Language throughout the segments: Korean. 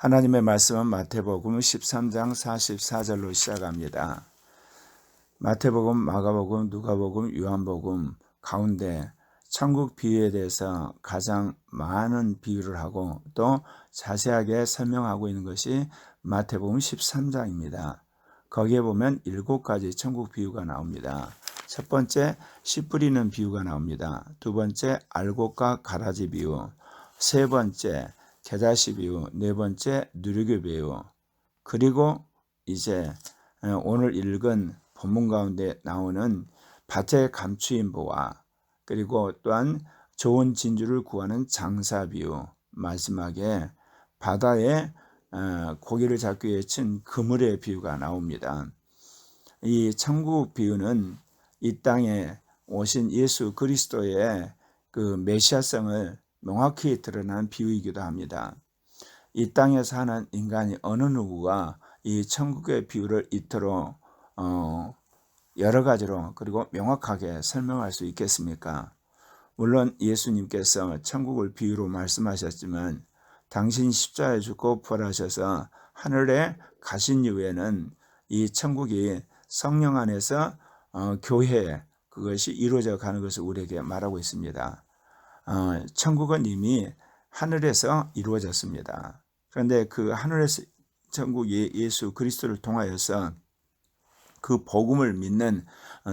하나님의 말씀은 마태복음 13장 44절로 시작합니다. 마태복음, 마가복음, 누가복음, 요한복음 가운데 천국 비유에 대해서 가장 많은 비유를 하고 또 자세하게 설명하고 있는 것이 마태복음 13장입니다. 거기에 보면 7가지 천국 비유가 나옵니다. 첫 번째, 씨 뿌리는 비유가 나옵니다. 두 번째, 알곡과 가라지 비유. 세 번째, 겨자씨 비유. 네 번째, 누리교 비유. 그리고 이제 오늘 읽은 본문 가운데 나오는 밭에 감추인 보화, 그리고 또한 좋은 진주를 구하는 장사 비유, 마지막에 바다에 고기를 잡기 위해 친 그물의 비유가 나옵니다. 이 천국 비유는 이 땅에 오신 예수 그리스도의 그 메시아성을 명확히 드러난 비유이기도 합니다. 이 땅에 사는 인간이 어느 누구가 이 천국의 비유를 이토록 여러 가지로 그리고 명확하게 설명할 수 있겠습니까? 물론 예수님께서 천국을 비유로 말씀하셨지만 당신 십자가에 죽고 부활하셔서 하늘에 가신 이후에는 이 천국이 성령 안에서 교회 그것이 이루어져 가는 것을 우리에게 말하고 있습니다. 천국은 이미 하늘에서 이루어졌습니다. 그런데 그 하늘에서 천국이 예수 그리스도를 통하여서 그 복음을 믿는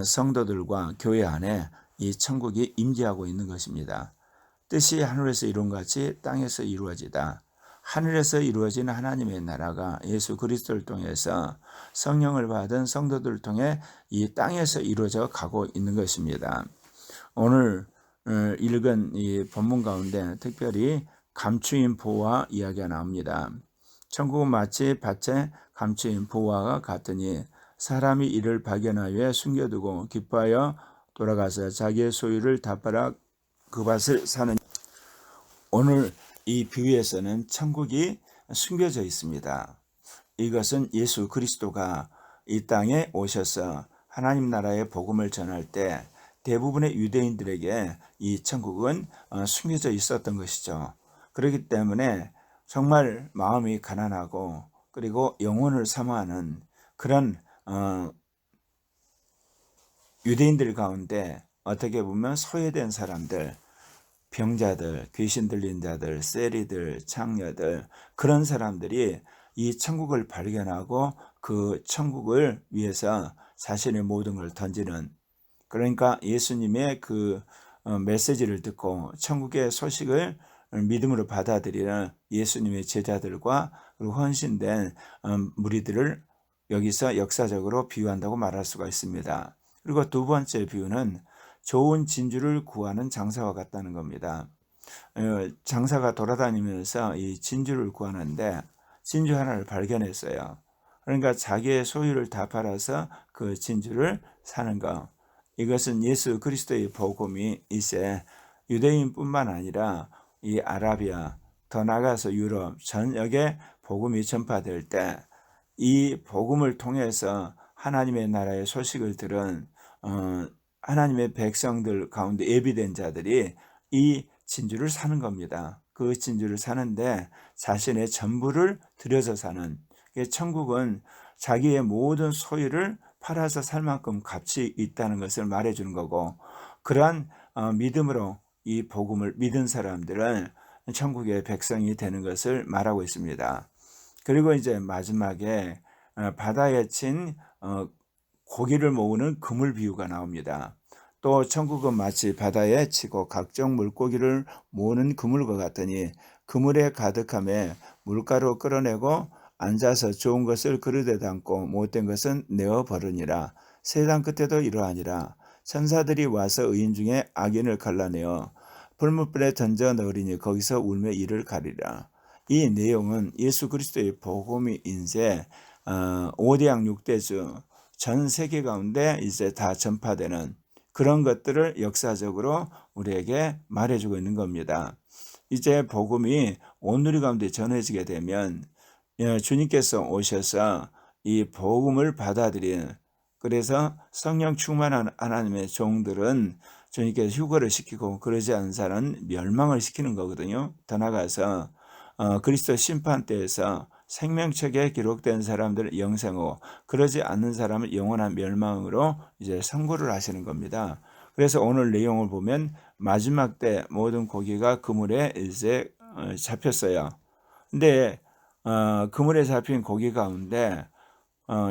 성도들과 교회 안에 이 천국이 임재하고 있는 것입니다. 뜻이 하늘에서 이룬 같이 땅에서 이루어지다. 하늘에서 이루어진 하나님의 나라가 예수 그리스도를 통해서 성령을 받은 성도들을 통해 이 땅에서 이루어져 가고 있는 것입니다. 오늘 읽은 이 본문 가운데 특별히 감추인 보화 이야기가 나옵니다. 천국은 마치 밭에 감추인 보화가 같으니 사람이 이를 발견하여 숨겨두고 기뻐하여 돌아가서 자기의 소유를 다 팔아 그 밭을 사는. 오늘 이 비유에서는 천국이 숨겨져 있습니다. 이것은 예수 그리스도가 이 땅에 오셔서 하나님 나라의 복음을 전할 때 대부분의 유대인들에게 이 천국은 숨겨져 있었던 것이죠. 그렇기 때문에 정말 마음이 가난하고 그리고 영혼을 사모하는 그런 유대인들 가운데 어떻게 보면 소외된 사람들, 병자들, 귀신 들린 자들, 세리들, 창녀들, 그런 사람들이 이 천국을 발견하고 그 천국을 위해서 자신의 모든 걸 던지는, 그러니까 예수님의 그 메시지를 듣고 천국의 소식을 믿음으로 받아들이는 예수님의 제자들과 그리고 헌신된 무리들을 여기서 역사적으로 비유한다고 말할 수가 있습니다. 그리고 두 번째 비유는 좋은 진주를 구하는 장사와 같다는 겁니다. 장사가 돌아다니면서 이 진주를 구하는데 진주 하나를 발견했어요. 그러니까 자기의 소유를 다 팔아서 그 진주를 사는 것. 이것은 예수 그리스도의 복음이 이제 유대인뿐만 아니라 이 아라비아, 더 나아가서 유럽 전역에 복음이 전파될 때 이 복음을 통해서 하나님의 나라의 소식을 들은 하나님의 백성들 가운데 예비된 자들이 이 진주를 사는 겁니다. 그 진주를 사는데 자신의 전부를 들여서 사는, 천국은 자기의 모든 소유를 팔아서 살 만큼 값이 있다는 것을 말해주는 거고, 그러한 믿음으로 이 복음을 믿은 사람들은 천국의 백성이 되는 것을 말하고 있습니다. 그리고 이제 마지막에 바다에 친 고기를 모으는 그물 비유가 나옵니다. 또 천국은 마치 바다에 치고 각종 물고기를 모으는 그물과 같으니 그물에 가득함에 물가로 끌어내고 앉아서 좋은 것을 그릇에 담고 못된 것은 내어 버리니라. 세상 끝에도 이러하니라. 천사들이 와서 의인 중에 악인을 갈라내어 불못불에 던져 넣으리니 거기서 울며 이를 가리라. 이 내용은 예수 그리스도의 복음이 이제 5대양 6대주 전 세계 가운데 이제 다 전파되는 그런 것들을 역사적으로 우리에게 말해주고 있는 겁니다. 이제 복음이 온 누리 가운데 전해지게 되면 주님께서 오셔서 이 복음을 받아들인, 그래서 성령 충만한 하나님의 종들은 주님께서 휴거를 시키고 그러지 않은 사람은 멸망을 시키는 거거든요. 더 나아가서 그리스도 심판대에서 생명책에 기록된 사람들은 영생하고 그러지 않는 사람은 영원한 멸망으로 이제 선고를 하시는 겁니다. 그래서 오늘 내용을 보면 마지막 때 모든 고기가 그물에 이제 잡혔어요. 근데 그물에 잡힌 고기 가운데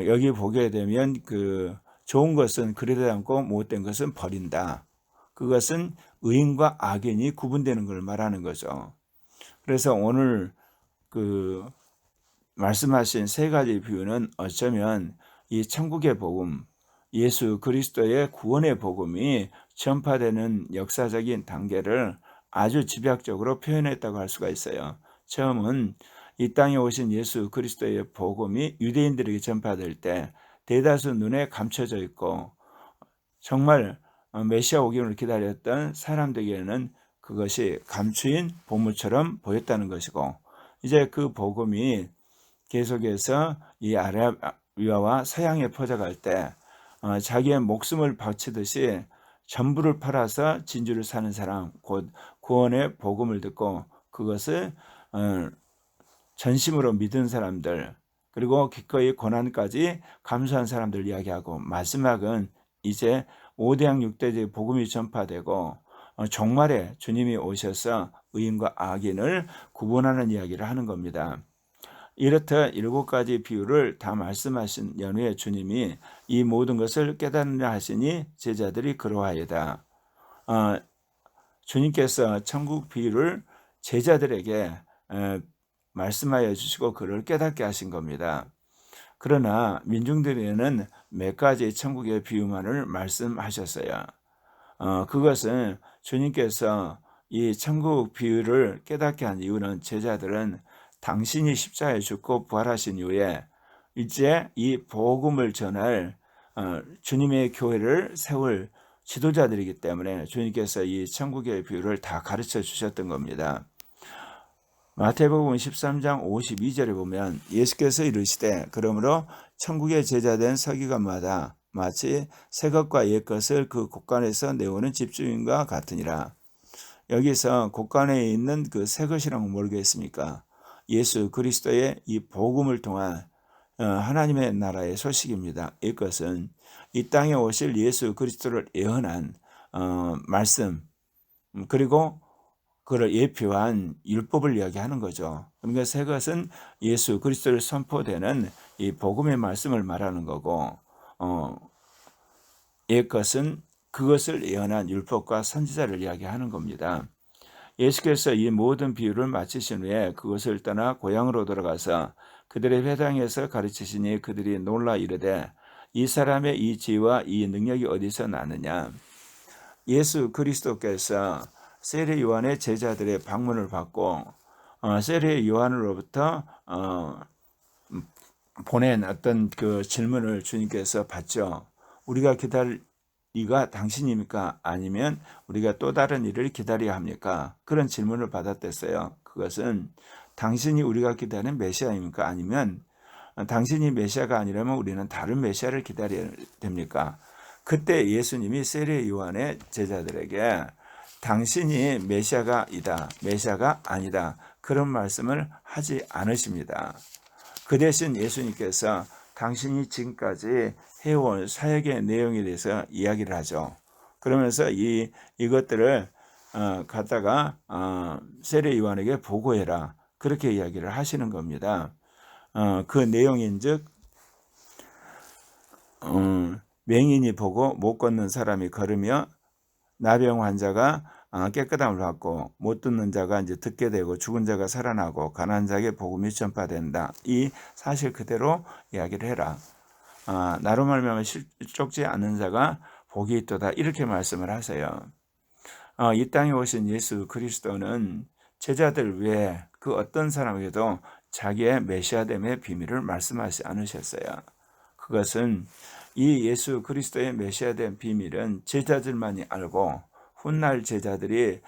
여기 보게 되면 그 좋은 것은 그러지 않고 못된 것은 버린다. 그것은 의인과 악인이 구분되는 걸 말하는 거죠. 그래서 오늘 그 말씀하신 세 가지 비유는 어쩌면 이 천국의 복음, 예수 그리스도의 구원의 복음이 전파되는 역사적인 단계를 아주 집약적으로 표현했다고 할 수가 있어요. 처음은 이 땅에 오신 예수 그리스도의 복음이 유대인들에게 전파될 때 대다수 눈에 감춰져 있고 정말 메시아 오기를 기다렸던 사람들에게는 그것이 감추인 보물처럼 보였다는 것이고, 이제 그 복음이 계속해서 이 아라비아와 서양에 퍼져갈 때 자기의 목숨을 바치듯이 전부를 팔아서 진주를 사는 사람, 곧 구원의 복음을 듣고 그것을 전심으로 믿은 사람들, 그리고 기꺼이 고난까지 감수한 사람들 이야기하고, 마지막은 이제 5대양 6대제 복음이 전파되고 종말에 주님이 오셔서 의인과 악인을 구분하는 이야기를 하는 겁니다. 이렇듯 7가지 비유를 다 말씀하신 연후에 주님이 이 모든 것을 깨닫느라 하시니 제자들이 그러하이다. 주님께서 천국 비유를 제자들에게 말씀하여 주시고 그를 깨닫게 하신 겁니다. 그러나 민중들에게는 몇 가지 천국의 비유만을 말씀하셨어요. 그것은 주님께서 이 천국 비유를 깨닫게 한 이유는 제자들은 당신이 십자가에 죽고 부활하신 이후에 이제 이 복음을 전할 주님의 교회를 세울 지도자들이기 때문에 주님께서 이 천국의 비유를 다 가르쳐 주셨던 겁니다. 마태복음 13장 52절에 보면 예수께서 이르시되 그러므로 천국의 제자된 서기관마다 마치 새 것과 옛 것을 그 곳간에서 내오는 집주인과 같으니라. 여기서 곳간에 있는 그 새 것이라는 건 모르겠습니까? 예수 그리스도의 이 복음을 통한 하나님의 나라의 소식입니다. 이것은 이 땅에 오실 예수 그리스도를 예언한 말씀, 그리고 그를 예표한 율법을 이야기하는 거죠. 그러니까 새 것은 예수 그리스도를 선포되는 이 복음의 말씀을 말하는 거고, 옛 것은 그것을 예언한 율법과 선지자를 이야기하는 겁니다. 예수께서 이 모든 비유를 마치신 후에 그것을 떠나 고향으로 돌아가서 그들의 회당에서 가르치시니 그들이 놀라 이르되 이 사람의 이 지혜와 이 능력이 어디서 나느냐. 예수 그리스도께서 세례 요한의 제자들의 방문을 받고 세례 요한으로부터 보낸 어떤 그 질문을 주님께서 받죠. 우리가 기다리가 당신입니까? 아니면 우리가 또 다른 일을 기다려야 합니까? 그런 질문을 받았댔어요. 그것은 당신이 우리가 기다리는 메시아입니까? 아니면 당신이 메시아가 아니라면 우리는 다른 메시아를 기다려야 됩니까? 그때 예수님이 세례 요한의 제자들에게 당신이 메시아가이다, 메시아가 아니다, 그런 말씀을 하지 않으십니다. 그 대신 예수님께서 당신이 지금까지 해온 사역의 내용에 대해서 이야기를 하죠. 그러면서 이것들을 갖다가 세례 요한에게 보고해라, 그렇게 이야기를 하시는 겁니다. 그 내용인즉 맹인이 보고 못 걷는 사람이 걸으며 나병 환자가 깨끗함을 받고 못 듣는 자가 이제 듣게 되고 죽은 자가 살아나고 가난한 자에게 복음이 전파된다. 이 사실 그대로 이야기를 해라. 나로 말미암아 실족지 않는 자가 복이 있도다, 이렇게 말씀을 하세요. 이 땅에 오신 예수 그리스도는 제자들 외에 그 어떤 사람에게도 자기의 메시아됨의 비밀을 말씀하지 않으셨어요. 그것은 이 예수 그리스도의 메시아된 비밀은 제자들만이 알고 훗날 제자들이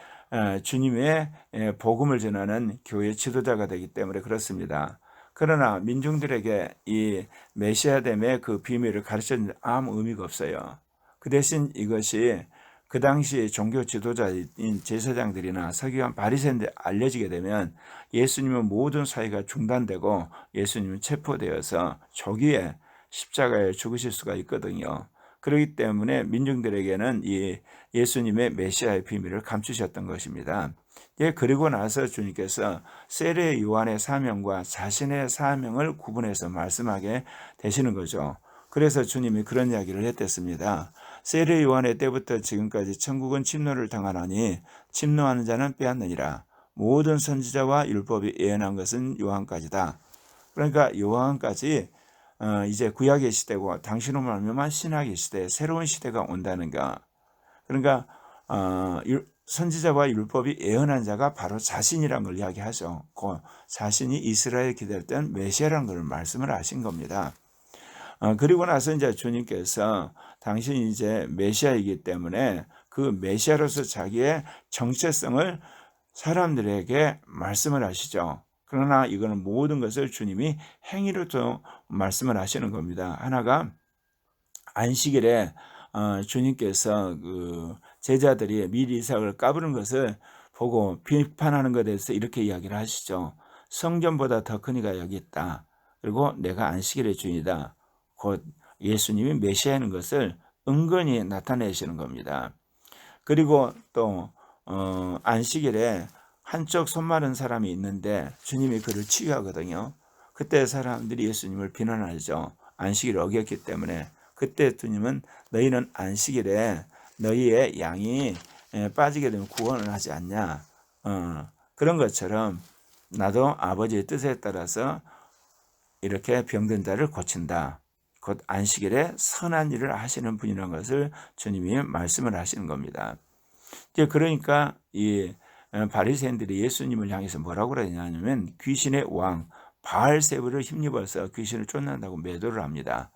주님의 복음을 전하는 교회 지도자가 되기 때문에 그렇습니다. 그러나 민중들에게 이 메시아됨의 그 비밀을 가르쳤는데 아무 의미가 없어요. 그 대신 이것이 그 당시 종교 지도자인 제사장들이나 서기관 바리새인들이 알려지게 되면 예수님의 모든 사회가 중단되고 예수님은 체포되어서 조기에 십자가에 죽으실 수가 있거든요. 그렇기 때문에 민중들에게는 이 예수님의 메시아의 비밀을 감추셨던 것입니다. 예, 그리고 나서 주님께서 세례 요한의 사명과 자신의 사명을 구분해서 말씀하게 되시는 거죠. 그래서 주님이 그런 이야기를 했댔습니다. 세례 요한의 때부터 지금까지 천국은 침노를 당하나니 침노하는 자는 빼앗느니라. 모든 선지자와 율법이 예언한 것은 요한까지다. 그러니까 요한까지 이제 구약의 시대고 당신으로 말미암아 신약의 시대, 새로운 시대가 온다는가. 그러니까 선지자와 율법이 예언한 자가 바로 자신이란 걸 이야기하죠. 그 자신이 이스라엘 기다렸던 메시아라는 걸 말씀을 하신 겁니다. 그리고 나서 이제 주님께서 당신이 이제 메시아이기 때문에 그 메시아로서 자기의 정체성을 사람들에게 말씀을 하시죠. 그러나 이거는 모든 것을 주님이 행위로 또 말씀을 하시는 겁니다. 하나가 안식일에 주님께서 그 제자들이 미리 이삭을 까부는 것을 보고 비판하는 것에 대해서 이렇게 이야기를 하시죠. 성전보다 더 큰 이가 여기 있다. 그리고 내가 안식일의 주인이다. 곧 예수님이 메시아인 것을 은근히 나타내시는 겁니다. 그리고 또 안식일에 한쪽 손 마른 사람이 있는데 주님이 그를 치유하거든요. 그때 사람들이 예수님을 비난하죠. 안식일을 어겼기 때문에. 그때 주님은 너희는 안식일에 너희의 양이 빠지게 되면 구원을 하지 않냐. 그런 것처럼 나도 아버지의 뜻에 따라서 이렇게 병든 자를 고친다. 곧 안식일에 선한 일을 하시는 분이라는 것을 주님이 말씀을 하시는 겁니다. 그러니까 이 바리새인들이 예수님을 향해서 뭐라고 그러냐면 귀신의 왕 바알세불을 힘입어서 귀신을 쫓는다고 매도를 합니다.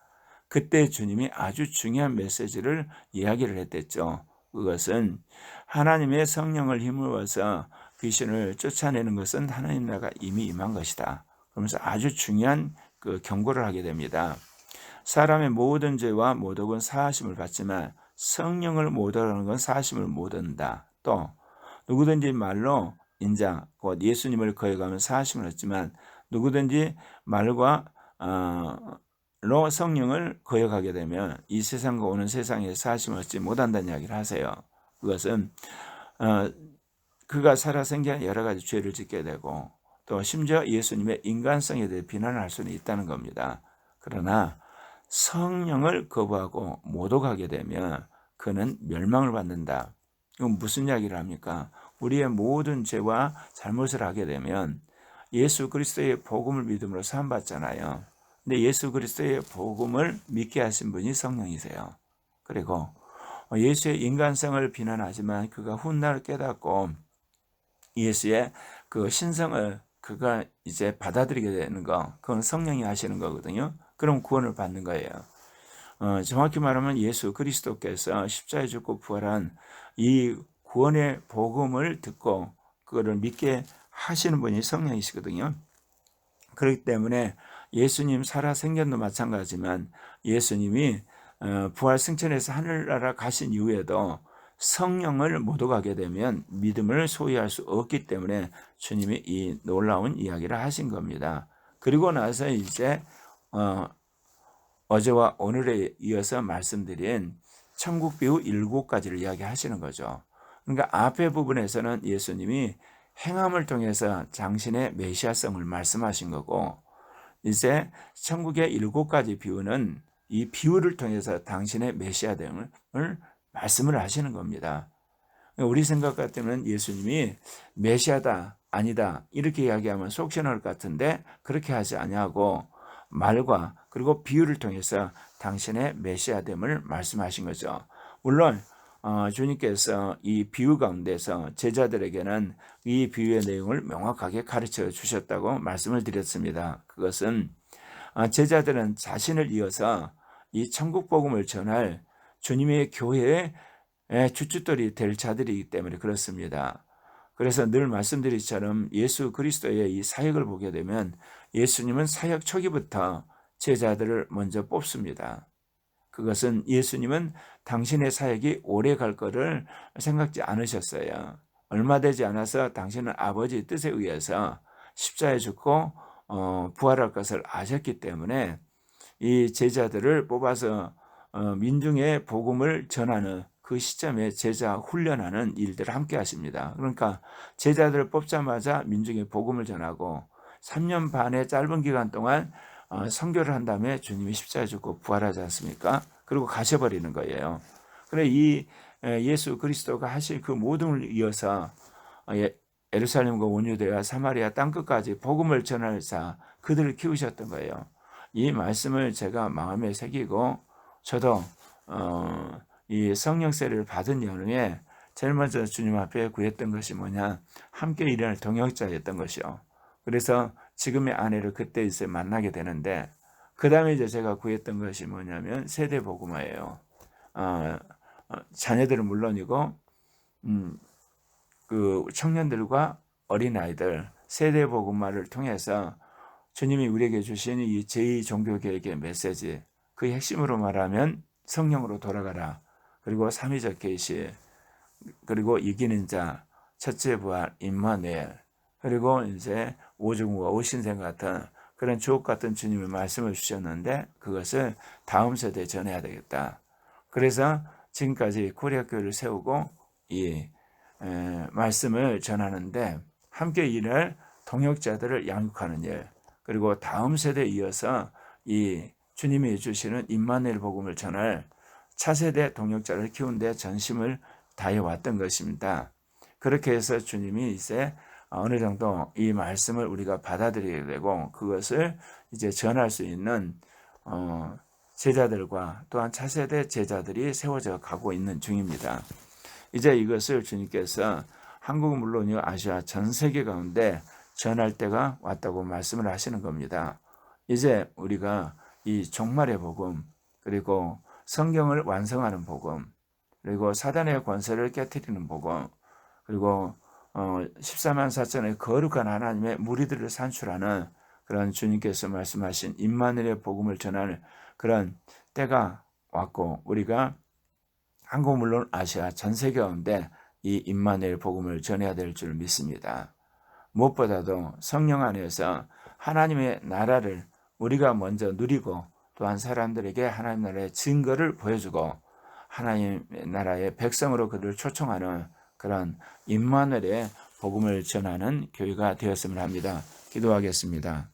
그때 주님이 아주 중요한 메시지를 이야기를 했댔죠. 그것은 하나님의 성령을 힘입어서 귀신을 쫓아내는 것은 하나님 나라가 이미 임한 것이다. 그러면서 아주 중요한 그 경고를 하게 됩니다. 사람의 모든 죄와 모독은 사하심을 받지만 성령을 모독하는 건 사하심을 못 얻는다. 또 누구든지 말로 인자 곧 예수님을 거역하면 사하심을 얻지만 누구든지 말과 로 성령을 거역하게 되면 이 세상과 오는 세상에 사하심을 얻지 못한다는 이야기를 하세요. 그것은 그가 살아 생겨난 여러 가지 죄를 짓게 되고 또 심지어 예수님의 인간성에 대해 비난을 할 수는 있다는 겁니다. 그러나 성령을 거부하고 모독하게 되면 그는 멸망을 받는다. 이건 무슨 이야기를 합니까? 우리의 모든 죄와 잘못을 하게 되면 예수 그리스도의 복음을 믿음으로 사함받잖아요. 근데 예수 그리스도의 복음을 믿게 하신 분이 성령이세요. 그리고 예수의 인간성을 비난하지만 그가 훗날 깨닫고 예수의 그 신성을 그가 이제 받아들이게 되는 거, 그건 성령이 하시는 거거든요. 그럼 구원을 받는 거예요. 정확히 말하면 예수 그리스도께서 십자가에 죽고 부활한 이 구원의 복음을 듣고 그거를 믿게 하시는 분이 성령이시거든요. 그렇기 때문에 예수님 살아 생전도 마찬가지지만 예수님이 부활 승천해서 하늘나라 가신 이후에도 성령을 모독하게 되면 믿음을 소유할 수 없기 때문에 주님이 이 놀라운 이야기를 하신 겁니다. 그리고 나서 이제 어제와 오늘에 이어서 말씀드린 천국 비유 7가지를 이야기하시는 거죠. 그러니까 앞에 부분에서는 예수님이 행함을 통해서 당신의 메시아성을 말씀하신 거고 이제 천국의 7가지 비유는 이 비유를 통해서 당신의 메시아됨을 말씀을 하시는 겁니다. 우리 생각 같으면 예수님이 메시아다 아니다 이렇게 이야기하면 속 시원할 것 같은데 그렇게 하지 아니하고 말과 그리고 비유를 통해서 당신의 메시아됨을 말씀하신 거죠. 물론 주님께서 이 비유 가운데서 제자들에게는 이 비유의 내용을 명확하게 가르쳐 주셨다고 말씀을 드렸습니다. 그것은 제자들은 자신을 이어서 이 천국 복음을 전할 주님의 교회의 주춧돌이 될 자들이기 때문에 그렇습니다. 그래서 늘 말씀드리처럼 예수 그리스도의 이 사역을 보게 되면 예수님은 사역 초기부터 제자들을 먼저 뽑습니다. 그것은 예수님은 당신의 사역이 오래 갈 거를 생각지 않으셨어요. 얼마 되지 않아서 당신은 아버지의 뜻에 의해서 십자가에 죽고 부활할 것을 아셨기 때문에 이 제자들을 뽑아서 민중의 복음을 전하는 그 시점에 제자 훈련하는 일들을 함께 하십니다. 그러니까 제자들을 뽑자마자 민중의 복음을 전하고 3년 반의 짧은 기간 동안 선교를 한 다음에 주님이 십자가에 죽고 부활하지 않습니까? 그리고 가셔버리는 거예요. 그래 이 예수 그리스도가 하실 그 모든을 이어서 예루살렘과 온유대와 사마리아 땅끝까지 복음을 전하사 그들을 키우셨던 거예요. 이 말씀을 제가 마음에 새기고 저도 이 성령 세례를 받은 연후에 제일 먼저 주님 앞에 구했던 것이 뭐냐, 함께 일할 동역자였던 것이요. 그래서 지금의 아내를 그때 이제 만나게 되는데 그 다음에 이제 제가 구했던 것이 뭐냐면 세대 복음화예요. 자녀들은 물론이고 그 청년들과 어린아이들 세대 복음화를 통해서 주님이 우리에게 주신 이 제2종교개혁의 메시지, 그 핵심으로 말하면 성령으로 돌아가라, 그리고 삼위적 계시, 그리고 이기는 자, 첫째 부활, 임마누엘, 그리고 이제 오중과 오신생 같은 그런 주옥 같은 주님의 말씀을 주셨는데 그것을 다음 세대에 전해야 되겠다. 그래서 지금까지 코리아교회를 세우고 이 말씀을 전하는데 함께 일할 동역자들을 양육하는 일, 그리고 다음 세대에 이어서 이 주님이 주시는 임마누엘 복음을 전할 차세대 동역자를 키우는 데 전심을 다해 왔던 것입니다. 그렇게 해서 주님이 이제 어느 정도 이 말씀을 우리가 받아들이게 되고 그것을 이제 전할 수 있는 제자들과 또한 차세대 제자들이 세워져 가고 있는 중입니다. 이제 이것을 주님께서 한국은 물론이요 아시아 전 세계 가운데 전할 때가 왔다고 말씀을 하시는 겁니다. 이제 우리가 이 종말의 복음, 그리고 성경을 완성하는 복음, 그리고 사단의 권세를 깨트리는 복음, 그리고 14만 4천의 거룩한 하나님의 무리들을 산출하는 그런 주님께서 말씀하신 임마누엘의 복음을 전하는 그런 때가 왔고 우리가 한국 물론 아시아 전 세계 가운데 이 임마누엘 복음을 전해야 될 줄 믿습니다. 무엇보다도 성령 안에서 하나님의 나라를 우리가 먼저 누리고 또한 사람들에게 하나님 나라의 증거를 보여주고 하나님 나라의 백성으로 그들을 초청하는 그런 임마누엘의 복음을 전하는 교회가 되었으면 합니다. 기도하겠습니다.